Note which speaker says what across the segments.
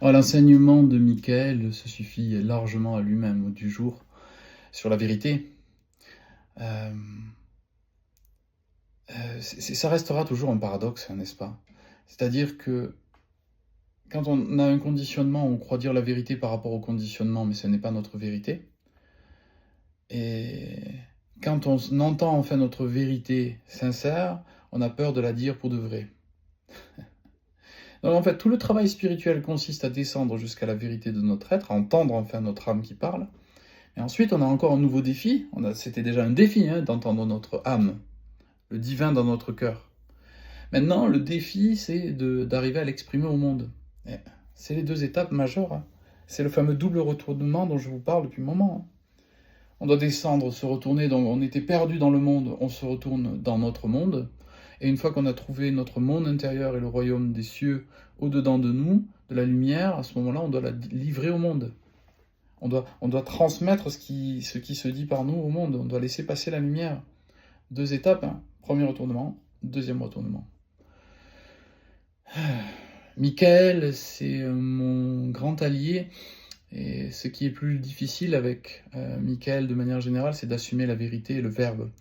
Speaker 1: Alors, l'enseignement de Michael se suffit largement à lui-même du jour sur la vérité. Euh, Ça restera toujours un paradoxe, n'est-ce pas? C'est-à-dire que quand on a un conditionnement, on croit dire la vérité par rapport au conditionnement, mais ce n'est pas notre vérité. Et quand on entend enfin notre vérité sincère, on a peur de la dire pour de vrai. Donc en fait, tout le travail spirituel consiste à descendre jusqu'à la vérité de notre être, à entendre enfin notre âme qui parle. Et ensuite, on a encore un nouveau défi. C'était déjà un défi d'entendre notre âme, le divin dans notre cœur. Maintenant, le défi, c'est d'arriver à l'exprimer au monde. Et c'est les deux étapes majeures. C'est le fameux double retournement dont je vous parle depuis un moment. On doit descendre, se retourner, donc on était perdu dans le monde, on se retourne dans notre monde. Et une fois qu'on a trouvé notre monde intérieur et le royaume des cieux au-dedans de nous, de la lumière, à ce moment-là, on doit la livrer au monde. On doit transmettre ce qui se dit par nous au monde. On doit laisser passer la lumière. Deux étapes. Premier retournement, deuxième retournement. Michael, c'est mon grand allié. Et ce qui est plus difficile avec Michael de manière générale, c'est d'assumer la vérité et le verbe.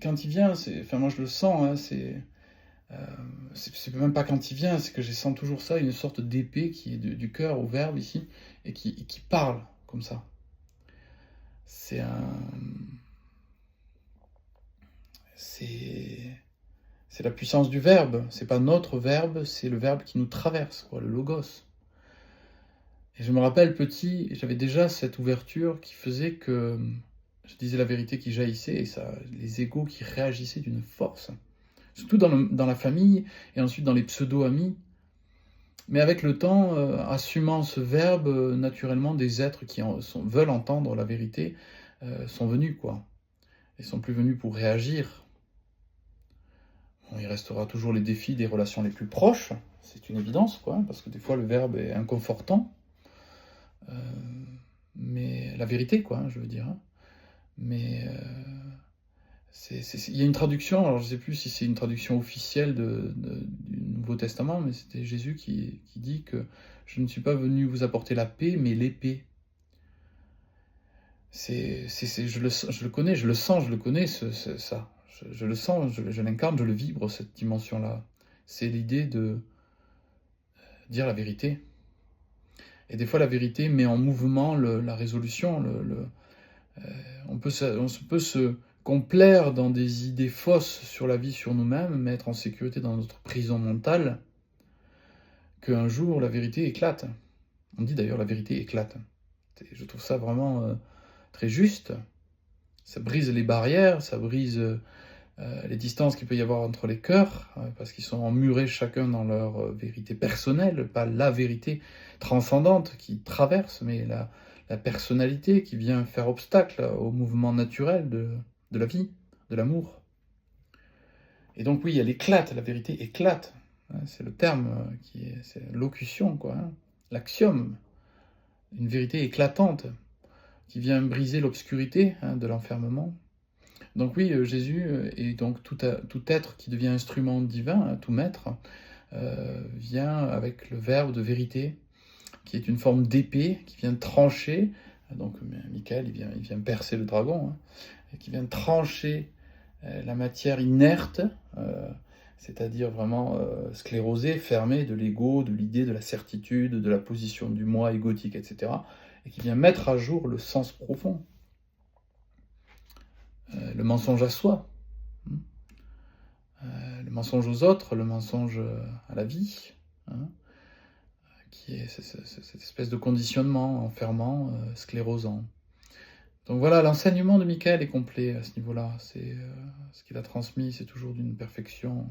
Speaker 1: Quand il vient, enfin moi je le sens, euh, c'est même pas quand il vient, c'est que je sens toujours ça, une sorte d'épée qui est du cœur au verbe ici, et qui parle comme ça. C'est un... C'est... C'est la puissance du verbe. C'est pas notre verbe, c'est le verbe qui nous traverse, quoi, le logos. Et je me rappelle petit, j'avais déjà cette ouverture qui faisait que je disais la vérité qui jaillissait et ça, les égos qui réagissaient d'une force. Surtout dans la famille et ensuite dans les pseudo-amis. Mais avec le temps, assumant ce verbe, naturellement, des êtres qui veulent entendre la vérité sont venus, quoi. Ils sont plus venus pour réagir. Bon, il restera toujours les défis des relations les plus proches, c'est une évidence, quoi, parce que des fois le verbe est inconfortant. Euh, mais la vérité, quoi, je veux dire. Mais il y a une traduction, alors je ne sais plus si c'est une traduction officielle du Nouveau Testament, mais c'était Jésus qui dit que je ne suis pas venu vous apporter la paix, mais l'épée. Je le connais, je le sens, je le connais, ça. Je le sens, je l'incarne, je le vibre, cette dimension-là. C'est l'idée de dire la vérité. Et des fois, la vérité met en mouvement la résolution. On peut se complaire dans des idées fausses sur la vie, sur nous-mêmes, mais être en sécurité dans notre prison mentale, qu'un jour, la vérité éclate. On dit d'ailleurs la vérité éclate. Je trouve ça vraiment très juste. Ça brise les barrières, ça brise les distances qu'il peut y avoir entre les cœurs, parce qu'ils sont emmurés chacun dans leur vérité personnelle, pas la vérité transcendante qui traverse, mais la personnalité qui vient faire obstacle au mouvement naturel de la vie, de l'amour. Et donc oui, elle éclate, la vérité éclate. C'est le terme c'est locution, quoi. L'axiome, une vérité éclatante qui vient briser l'obscurité de l'enfermement. Donc oui, Jésus est donc tout être qui devient instrument divin, tout maître, vient avec le verbe de vérité, qui est une forme d'épée, qui vient trancher, donc Michael, il vient percer le dragon, qui vient trancher la matière inerte, c'est-à-dire vraiment sclérosée, fermée de l'ego, de l'idée, de la certitude, de la position du moi égotique, etc., et qui vient mettre à jour le sens profond, le mensonge à soi, le mensonge aux autres, le mensonge à la vie, qui est cette espèce de conditionnement enfermant, sclérosant. Donc voilà, l'enseignement de Michael est complet à ce niveau-là. Ce qu'il a transmis, c'est toujours d'une perfection.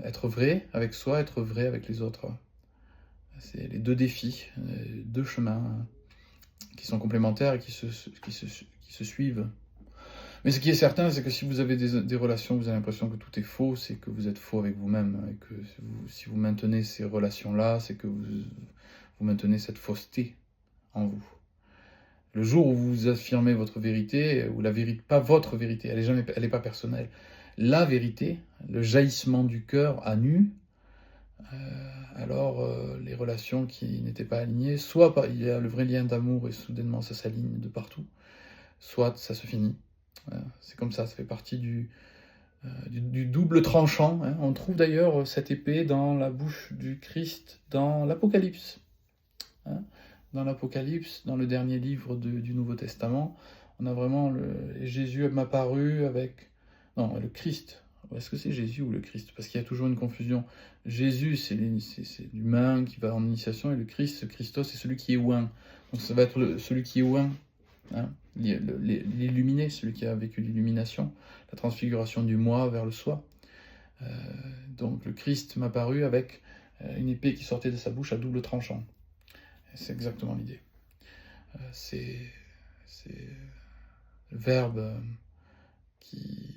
Speaker 1: Être vrai avec soi, être vrai avec les autres. C'est les deux défis, deux chemins qui sont complémentaires et qui se suivent. Mais ce qui est certain, c'est que si vous avez des relations, vous avez l'impression que tout est faux, c'est que vous êtes faux avec vous-même. Et que si vous maintenez ces relations-là, c'est que vous maintenez cette fausseté en vous. Le jour où vous affirmez votre vérité, ou la vérité, pas votre vérité, elle est pas personnelle. La vérité, le jaillissement du cœur à nu, alors les relations qui n'étaient pas alignées, soit il y a le vrai lien d'amour et soudainement ça s'aligne de partout, soit ça se finit. C'est comme ça fait partie du double tranchant, hein. On trouve d'ailleurs cette épée dans la bouche du Christ dans l'Apocalypse, hein. Dans l'Apocalypse, dans le dernier livre du Nouveau Testament, on a vraiment Jésus m'apparu avec... Non, le Christ. Est-ce que c'est Jésus ou le Christ? Parce qu'il y a toujours une confusion. Jésus, c'est l'humain qui va en initiation, et le Christ, ce Christos, c'est celui qui est oint. Donc ça va être celui qui est oint, hein, l'illuminé, celui qui a vécu l'illumination, la transfiguration du moi vers le soi. Donc le Christ m'apparu avec une épée qui sortait de sa bouche à double tranchant. C'est exactement l'idée. C'est le verbe qui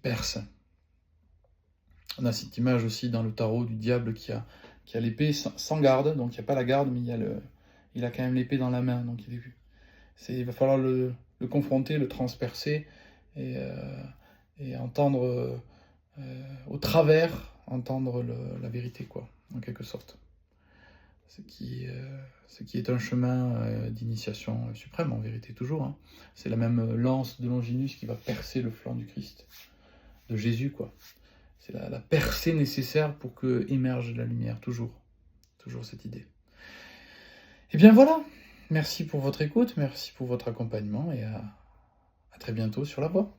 Speaker 1: perce. On a cette image aussi dans le tarot du diable qui a l'épée sans garde, donc il n'y a pas la garde, mais il a quand même l'épée dans la main, donc il va falloir le confronter, le transpercer, et entendre au travers, entendre la vérité, quoi, en quelque sorte. Ce qui est un chemin d'initiation suprême, en vérité, toujours, hein. C'est la même lance de Longinus qui va percer le flanc du Christ, de Jésus, quoi. C'est la percée nécessaire pour que émerge la lumière, toujours cette idée. Et bien voilà, merci pour votre écoute, merci pour votre accompagnement, et à très bientôt sur la voie.